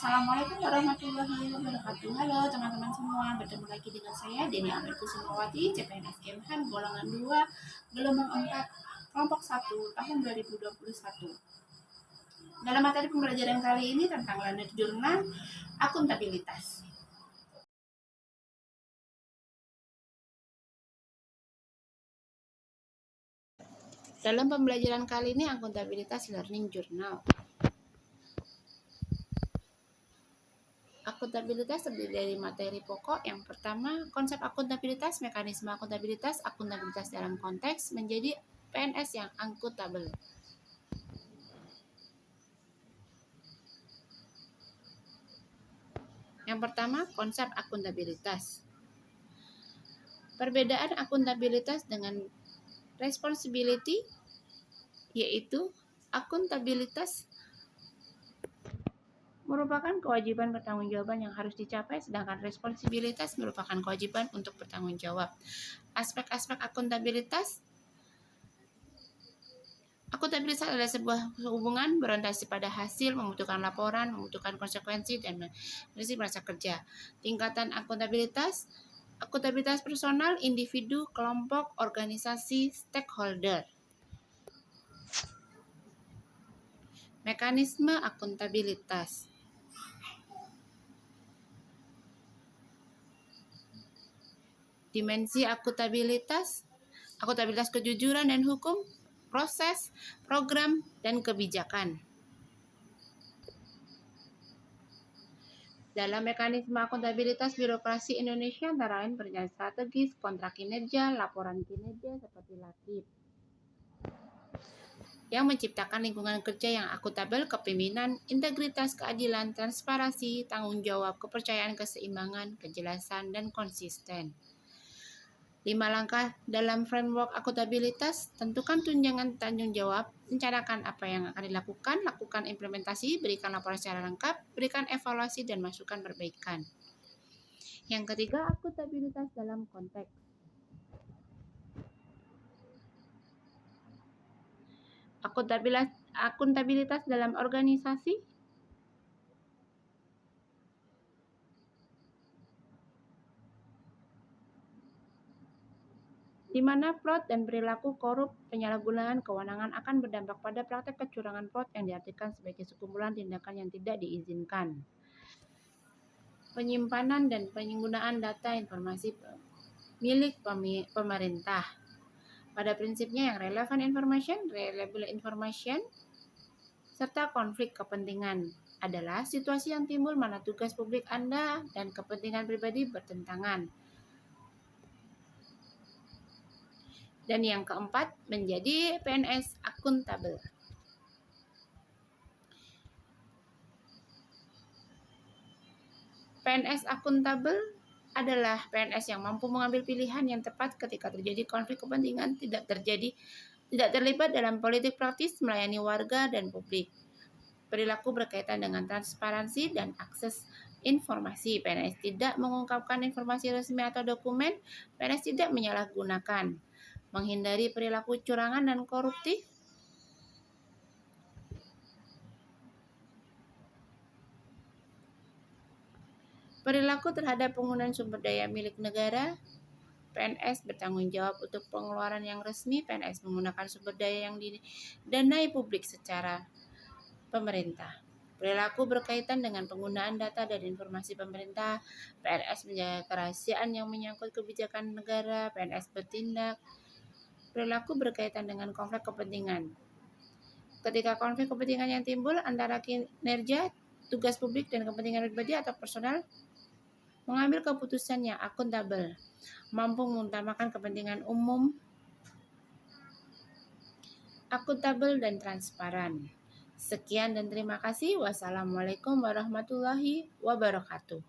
Assalamualaikum warahmatullahi wabarakatuh. Halo teman-teman semua, bertemu lagi dengan saya Deni Amel Kusumawati, CPNS Kemhan, golongan 2, gelombang 4, kelompok 1, tahun 2021. Dalam materi pembelajaran kali ini tentang London Journal Akuntabilitas. Dalam pembelajaran kali ini akuntabilitas learning journal. Akuntabilitas terdiri dari materi pokok. Yang pertama, konsep akuntabilitas, mekanisme akuntabilitas dalam konteks menjadi PNS yang akuntabel. Yang pertama, konsep akuntabilitas. Perbedaan akuntabilitas dengan responsibility yaitu akuntabilitas merupakan kewajiban pertanggungjawaban yang harus dicapai, sedangkan responsibilitas merupakan kewajiban untuk bertanggung jawab. Aspek-aspek akuntabilitas adalah sebuah hubungan berorientasi pada hasil, membutuhkan laporan, membutuhkan konsekuensi, dan prinsip masa kerja. Tingkatan akuntabilitas personal, individu, kelompok, organisasi, stakeholder. Mekanisme akuntabilitas. Dimensi akuntabilitas kejujuran dan hukum, proses, program, dan kebijakan. Dalam mekanisme akuntabilitas birokrasi Indonesia antara lain perencanaan strategis, kontrak kinerja, laporan kinerja seperti LAKIP. Yang menciptakan lingkungan kerja yang akuntabel, kepemimpinan, integritas, keadilan, transparansi, tanggung jawab, kepercayaan, keseimbangan, kejelasan, dan konsisten. 5 langkah dalam framework akuntabilitas: tentukan tunjangan tanggung jawab, rencanakan apa yang akan dilakukan, lakukan implementasi, berikan laporan secara lengkap, berikan evaluasi dan masukan perbaikan. Yang ketiga, akuntabilitas dalam konteks. Akuntabilitas dalam organisasi. Di mana fraud dan perilaku korup, penyalahgunaan kewenangan akan berdampak pada praktek kecurangan fraud yang diartikan sebagai sekumpulan tindakan yang tidak diizinkan. Penyimpanan dan penggunaan data informasi milik pemerintah. Pada prinsipnya yang relevant information, reliable information, serta konflik kepentingan adalah situasi yang timbul mana tugas publik Anda dan kepentingan pribadi bertentangan. Dan yang keempat, menjadi PNS akuntabel. PNS akuntabel adalah PNS yang mampu mengambil pilihan yang tepat ketika terjadi konflik kepentingan, tidak terlibat dalam politik praktis, melayani warga dan publik. Perilaku berkaitan dengan transparansi dan akses informasi. PNS tidak mengungkapkan informasi resmi atau dokumen. PNS tidak menyalahgunakan. Menghindari perilaku curangan dan koruptif. Perilaku terhadap penggunaan sumber daya milik negara. PNS bertanggung jawab untuk pengeluaran yang resmi. PNS menggunakan sumber daya yang didanai publik secara pemerintah. Perilaku berkaitan dengan penggunaan data dan informasi pemerintah. PNS menjaga kerahasiaan yang menyangkut kebijakan negara. PNS bertindak. Perilaku berkaitan dengan konflik kepentingan. Ketika konflik kepentingan yang timbul antara kinerja, tugas publik, dan kepentingan pribadi atau personal, mengambil keputusan yang akuntabel, mampu mengutamakan kepentingan umum, akuntabel, dan transparan. Sekian dan terima kasih. Wassalamualaikum warahmatullahi wabarakatuh.